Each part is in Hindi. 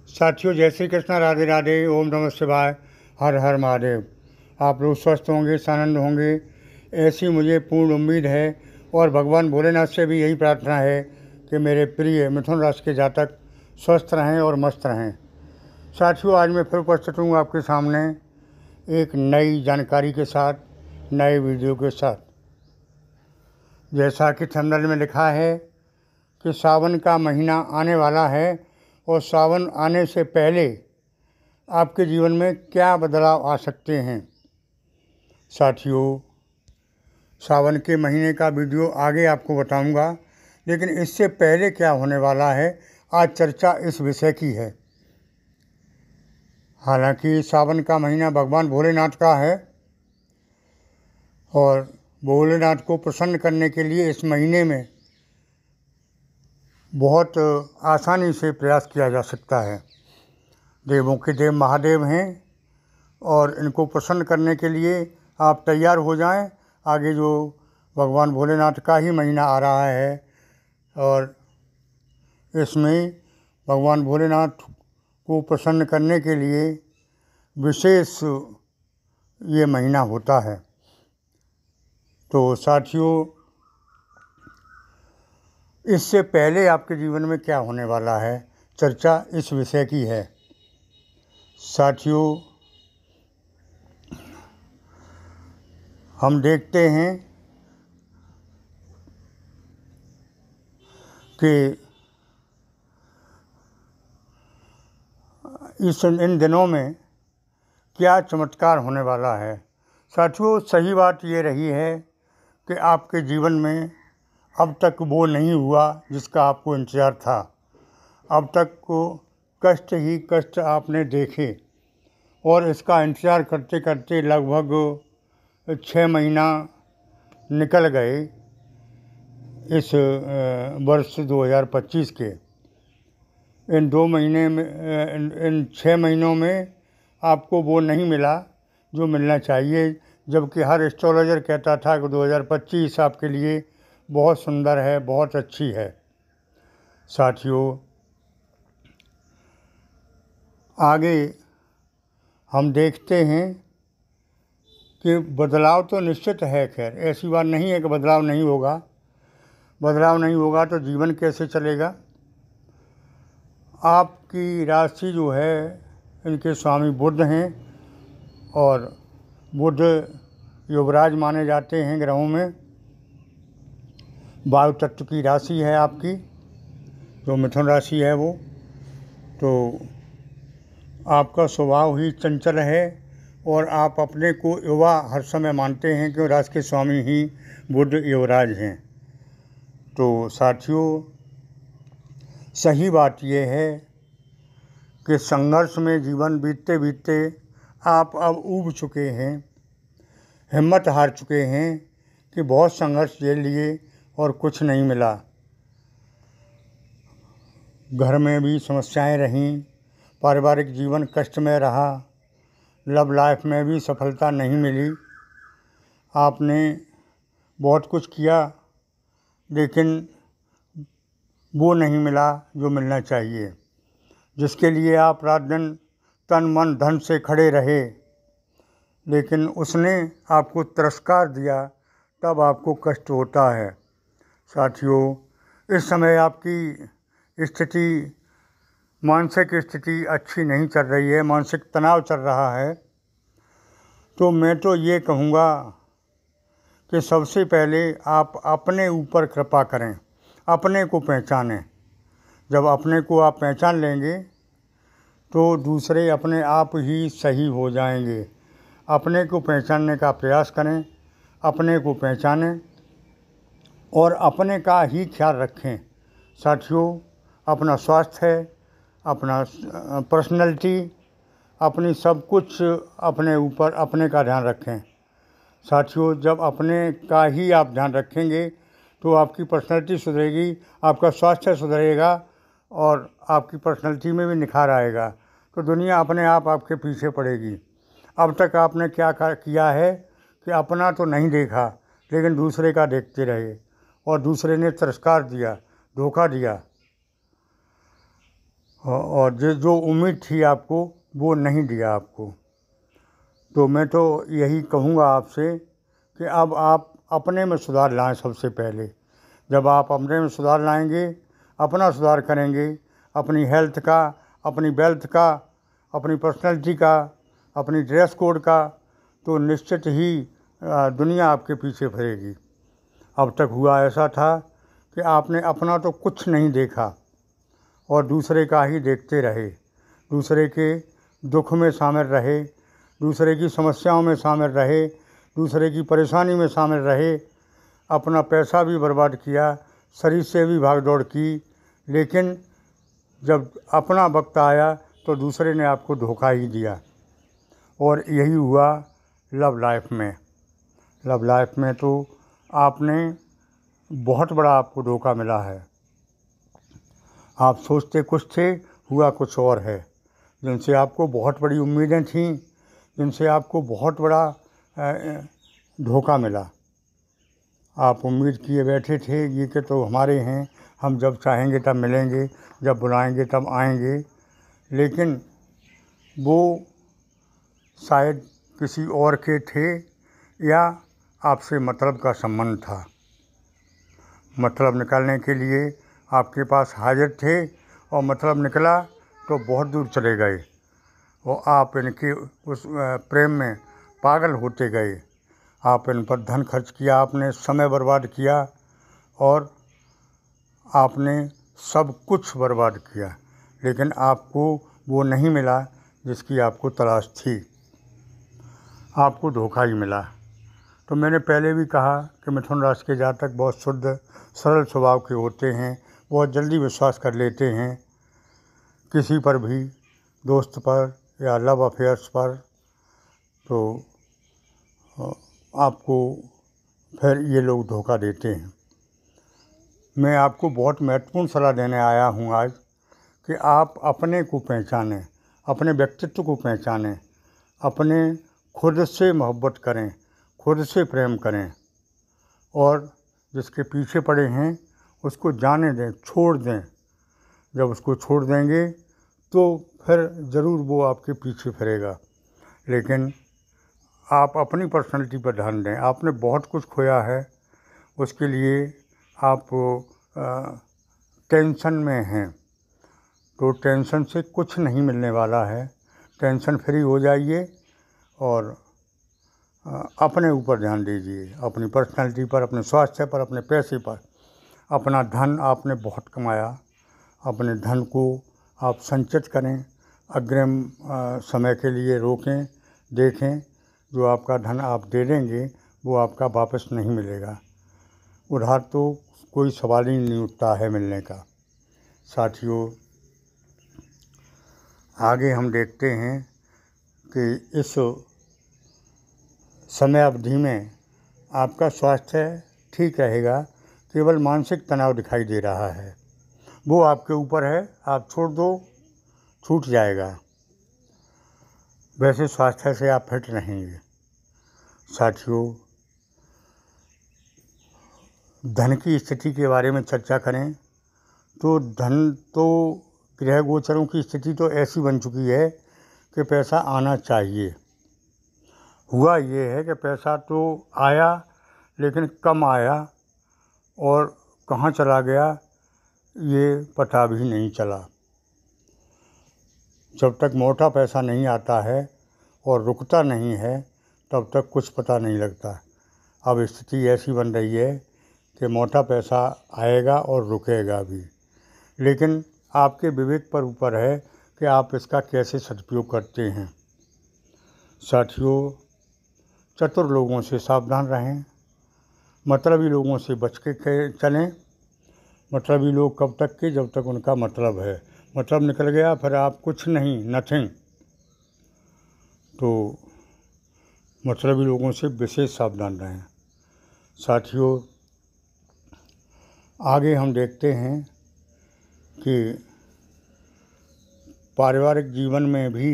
साथियों, जय श्री कृष्णा, राधे राधे, ओम नमः शिवाय, हर हर महादेव। आप लोग स्वस्थ होंगे, सानंद होंगे, ऐसी मुझे पूर्ण उम्मीद है। और भगवान भोलेनाथ से भी यही प्रार्थना है कि मेरे प्रिय मिथुन राशि के जातक स्वस्थ रहें और मस्त रहें। साथियों, आज मैं फिर उपस्थित हूँ आपके सामने एक नई जानकारी के साथ, नए वीडियो के साथ। जैसा कि थंबनेल में लिखा है कि सावन का महीना आने वाला है और सावन आने से पहले आपके जीवन में क्या बदलाव आ सकते हैं। साथियों, सावन के महीने का वीडियो आगे आपको बताऊंगा, लेकिन इससे पहले क्या होने वाला है, आज चर्चा इस विषय की है। हालांकि सावन का महीना भगवान भोलेनाथ का है और भोलेनाथ को प्रसन्न करने के लिए इस महीने में बहुत आसानी से प्रयास किया जा सकता है। देवों के देव महादेव हैं और इनको प्रसन्न करने के लिए आप तैयार हो जाएं। आगे जो भगवान भोलेनाथ का ही महीना आ रहा है और इसमें भगवान भोलेनाथ को प्रसन्न करने के लिए विशेष ये महीना होता है। तो साथियों, इससे पहले आपके जीवन में क्या होने वाला है, चर्चा इस विषय की है। साथियों, हम देखते हैं कि इन दिनों में क्या चमत्कार होने वाला है। साथियों, सही बात ये रही है कि आपके जीवन में अब तक वो नहीं हुआ जिसका आपको इंतज़ार था। अब तक को कष्ट ही कष्ट आपने देखे और इसका इंतज़ार करते करते लगभग 6 महीना निकल गए इस वर्ष 2025 के। इन 2 महीने में, इन 6 महीनों में आपको वो नहीं मिला जो मिलना चाहिए, जबकि हर एस्ट्रोलॉजर कहता था कि 2025 आपके लिए बहुत सुंदर है, बहुत अच्छी है। साथियों, आगे हम देखते हैं कि बदलाव तो निश्चित है। खैर, ऐसी बात नहीं है कि बदलाव नहीं होगा। बदलाव नहीं होगा तो जीवन कैसे चलेगा। आपकी राशि जो है, इनके स्वामी बुध हैं और बुध युवराज माने जाते हैं ग्रहों में। वायु तत्व की राशि है आपकी, जो मिथुन राशि है वो। तो आपका स्वभाव ही चंचल है और आप अपने को युवा हर समय मानते हैं, क्यों राशि के स्वामी ही बुध युवराज हैं। तो साथियों, सही बात यह है कि संघर्ष में जीवन बीतते बीतते आप अब ऊब चुके हैं, हिम्मत हार चुके हैं कि बहुत संघर्ष झेल लिए और कुछ नहीं मिला। घर में भी समस्याएं रहीं, पारिवारिक जीवन कष्टमय रहा, लव लाइफ में भी सफलता नहीं मिली। आपने बहुत कुछ किया लेकिन वो नहीं मिला जो मिलना चाहिए, जिसके लिए आप रात दिन तन मन धन से खड़े रहे, लेकिन उसने आपको तिरस्कार दिया, तब आपको कष्ट होता है। साथियों, इस समय आपकी स्थिति, मानसिक स्थिति अच्छी नहीं चल रही है, मानसिक तनाव चल रहा है। तो मैं तो ये कहूँगा कि सबसे पहले आप अपने ऊपर कृपा करें, अपने को पहचानें। जब अपने को आप पहचान लेंगे तो दूसरे अपने आप ही सही हो जाएंगे। अपने को पहचानने का प्रयास करें, अपने को पहचानें और अपने का ही ख्याल रखें। साथियों, अपना स्वास्थ्य है, अपना पर्सनैलिटी, अपनी सब कुछ अपने ऊपर, अपने का ध्यान रखें। साथियों, जब अपने का ही आप ध्यान रखेंगे तो आपकी पर्सनैलिटी सुधरेगी, आपका स्वास्थ्य सुधरेगा और आपकी पर्सनैलिटी में भी निखार आएगा, तो दुनिया अपने आप आपके पीछे पड़ेगी। अब तक आपने क्या किया है कि अपना तो नहीं देखा, लेकिन दूसरे का देखते रहे और दूसरे ने तिरस्कार दिया, धोखा दिया। और जो उम्मीद थी आपको वो नहीं दिया आपको। तो मैं तो यही कहूँगा आपसे कि अब आप अपने में सुधार लाएं। सबसे पहले जब आप अपने में सुधार लाएंगे, अपना सुधार करेंगे, अपनी हेल्थ का, अपनी वेल्थ का, अपनी पर्सनैलिटी का, अपनी ड्रेस कोड का, तो निश्चित ही दुनिया आपके पीछे फिरेगी। अब तक हुआ ऐसा था कि आपने अपना तो कुछ नहीं देखा और दूसरे का ही देखते रहे, दूसरे के दुख में शामिल रहे, दूसरे की समस्याओं में शामिल रहे, दूसरे की परेशानी में शामिल रहे, अपना पैसा भी बर्बाद किया, शरीर से भी भाग दौड़ की, लेकिन जब अपना वक्त आया तो दूसरे ने आपको धोखा ही दिया। और यही हुआ लव लाइफ में। लव लाइफ में तो आपने बहुत बड़ा आपको धोखा मिला है। आप सोचते कुछ थे, हुआ कुछ और है। जिनसे आपको बहुत बड़ी उम्मीदें थीं, जिनसे आपको बहुत बड़ा धोखा मिला। आप उम्मीद किए बैठे थे ये कि तो हमारे हैं, हम जब चाहेंगे तब मिलेंगे, जब बुलाएंगे तब आएंगे, लेकिन वो शायद किसी और के थे या आपसे मतलब का संबंध था। मतलब निकालने के लिए आपके पास हाजिर थे और मतलब निकला तो बहुत दूर चले गए और आप इनके उस प्रेम में पागल होते गए। आप इन पर धन खर्च किया, आपने समय बर्बाद किया और आपने सब कुछ बर्बाद किया, लेकिन आपको वो नहीं मिला जिसकी आपको तलाश थी। आपको धोखा ही मिला। तो मैंने पहले भी कहा कि मिथुन राशि के जातक बहुत शुद्ध सरल स्वभाव के होते हैं, बहुत जल्दी विश्वास कर लेते हैं किसी पर भी, दोस्त पर या लव अफेयर्स पर। तो आपको फिर ये लोग धोखा देते हैं। मैं आपको बहुत महत्वपूर्ण सलाह देने आया हूँ आज कि आप अपने को पहचानें, अपने व्यक्तित्व को पहचानें, अपने खुद से मोहब्बत करें, खुद से प्रेम करें और जिसके पीछे पड़े हैं उसको जाने दें, छोड़ दें। जब उसको छोड़ देंगे तो फिर ज़रूर वो आपके पीछे फिरेगा। लेकिन आप अपनी पर्सनैलिटी पर ध्यान दें। आपने बहुत कुछ खोया है, उसके लिए आप टेंशन में हैं, तो टेंशन से कुछ नहीं मिलने वाला है। टेंशन फ्री हो जाइए और अपने ऊपर ध्यान दीजिए, अपनी पर्सनैलिटी पर, अपने स्वास्थ्य पर, अपने पैसे पर। अपना धन आपने बहुत कमाया, अपने धन को आप संचित करें, अग्रिम समय के लिए रोकें, देखें। जो आपका धन आप दे देंगे वो आपका वापस नहीं मिलेगा। उधार तो कोई सवाल ही नहीं उठता है मिलने का। साथियों, आगे हम देखते हैं कि इस समय अवधि में आपका स्वास्थ्य ठीक रहेगा, केवल मानसिक तनाव दिखाई दे रहा है। वो आपके ऊपर है, आप छोड़ दो, छूट जाएगा। वैसे स्वास्थ्य से आप फिट रहेंगे। साथियों, धन की स्थिति के बारे में चर्चा करें तो धन तो ग्रह गोचरों की स्थिति तो ऐसी बन चुकी है कि पैसा आना चाहिए। हुआ ये है कि पैसा तो आया लेकिन कम आया और कहाँ चला गया ये पता भी नहीं चला। जब तक मोटा पैसा नहीं आता है और रुकता नहीं है तब तक कुछ पता नहीं लगता। अब स्थिति ऐसी बन रही है कि मोटा पैसा आएगा और रुकेगा भी, लेकिन आपके विवेक पर ऊपर है कि आप इसका कैसे सदुपयोग करते हैं। साथियों, चतुर लोगों से सावधान रहें, मतलबी लोगों से बच के चलें। मतलबी लोग कब तक के, जब तक उनका मतलब है। मतलब निकल गया फिर आप कुछ नहीं, नथिंग। तो मतलबी लोगों से विशेष सावधान रहें। साथियों, आगे हम देखते हैं कि पारिवारिक जीवन में भी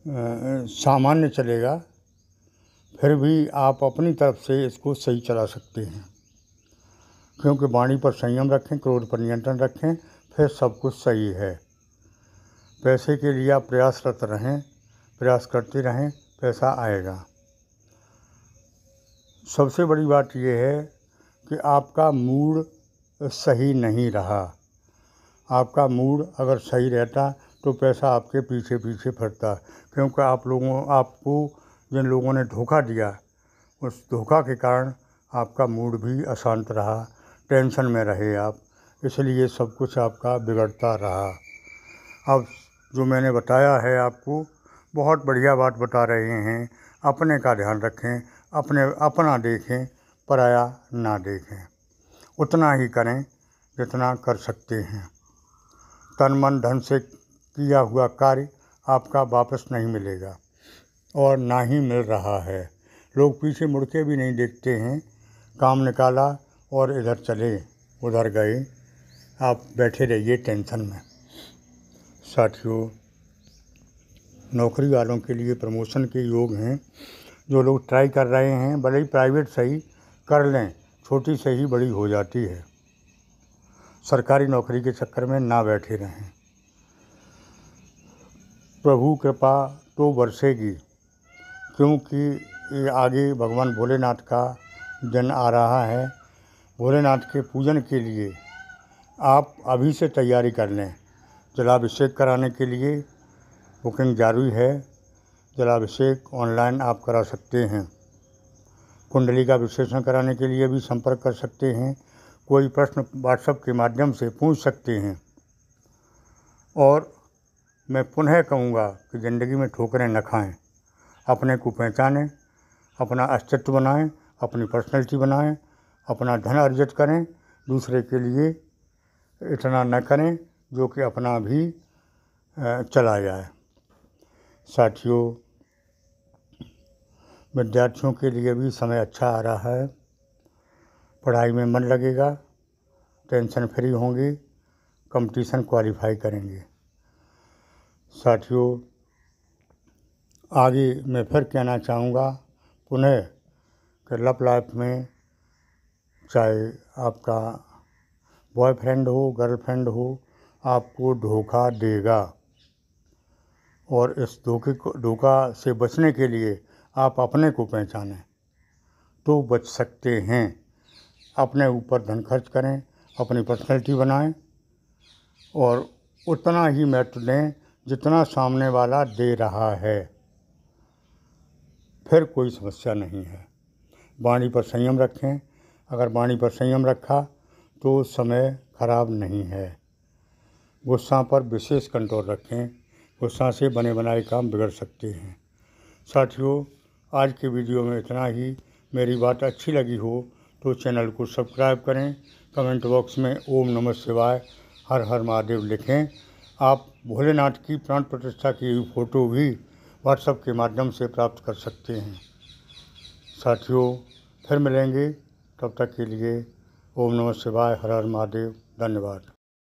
सामान्य चलेगा, फिर भी आप अपनी तरफ से इसको सही चला सकते हैं। क्योंकि वाणी पर संयम रखें, क्रोध पर नियंत्रण रखें, फिर सब कुछ सही है। पैसे के लिए आप प्रयासरत रहें, प्रयास करते रहें, पैसा आएगा। सबसे बड़ी बात यह है कि आपका मूड सही नहीं रहा। आपका मूड अगर सही रहता तो पैसा आपके पीछे पीछे फिरता, क्योंकि आपको जिन लोगों ने धोखा दिया, उस धोखा के कारण आपका मूड भी अशांत रहा, टेंशन में रहे आप, इसलिए सब कुछ आपका बिगड़ता रहा। अब जो मैंने बताया है आपको, बहुत बढ़िया बात बता रहे हैं। अपने का ध्यान रखें, अपना देखें, पराया ना देखें। उतना ही करें जितना कर सकते हैं। तन मन धन से किया हुआ कार्य आपका वापस नहीं मिलेगा और ना ही मिल रहा है। लोग पीछे मुड़ के भी नहीं देखते हैं। काम निकाला और इधर चले उधर गए, आप बैठे रहिए टेंशन में। साथियों, नौकरी वालों के लिए प्रमोशन के योग हैं। जो लोग ट्राई कर रहे हैं, भले ही प्राइवेट सही कर लें, छोटी से ही बड़ी हो जाती है। सरकारी नौकरी के चक्कर में ना बैठे रहें। प्रभु कृपा तो बरसेगी, क्योंकि ये आगे भगवान भोलेनाथ का दिन आ रहा है। भोलेनाथ के पूजन के लिए आप अभी से तैयारी कर लें। जलाभिषेक कराने के लिए बुकिंग जारी है। जलाभिषेक ऑनलाइन आप करा सकते हैं। कुंडली का विश्लेषण कराने के लिए भी संपर्क कर सकते हैं। कोई प्रश्न व्हाट्सएप के माध्यम से पूछ सकते हैं। और मैं पुनः कहूँगा कि ज़िंदगी में ठोकरें न खाएं, अपने को पहचानें, अपना अस्तित्व बनाएं, अपनी पर्सनैलिटी बनाएं, अपना धन अर्जित करें। दूसरे के लिए इतना न करें जो कि अपना भी चला जाए। साथियों, विद्यार्थियों के लिए भी समय अच्छा आ रहा है। पढ़ाई में मन लगेगा, टेंशन फ्री होंगे, कंपटीशन क्वालिफाई करेंगे। साथियों, आगे मैं फिर कहना चाहूँगा पुनः कि लव लाइफ में चाहे आपका बॉयफ्रेंड हो, गर्लफ्रेंड हो, आपको धोखा देगा। और इस धोखा से बचने के लिए आप अपने को पहचानें तो बच सकते हैं। अपने ऊपर धन खर्च करें, अपनी पर्सनैलिटी बनाएं और उतना ही महत्व दें जितना सामने वाला दे रहा है। फिर कोई समस्या नहीं है। वाणी पर संयम रखें। अगर वाणी पर संयम रखा तो समय खराब नहीं है। गुस्सा पर विशेष कंट्रोल रखें। गुस्सा से बने बनाए काम बिगड़ सकते हैं। साथियों, आज के वीडियो में इतना ही। मेरी बात अच्छी लगी हो तो चैनल को सब्सक्राइब करें। कमेंट बॉक्स में ओम नमः शिवाय, हर हर महादेव लिखें। आप भोलेनाथ की प्राण प्रतिष्ठा की फ़ोटो भी व्हाट्सएप के माध्यम से प्राप्त कर सकते हैं। साथियों, फिर मिलेंगे, तब तक के लिए ओम नमः शिवाय, हर हर महादेव। धन्यवाद।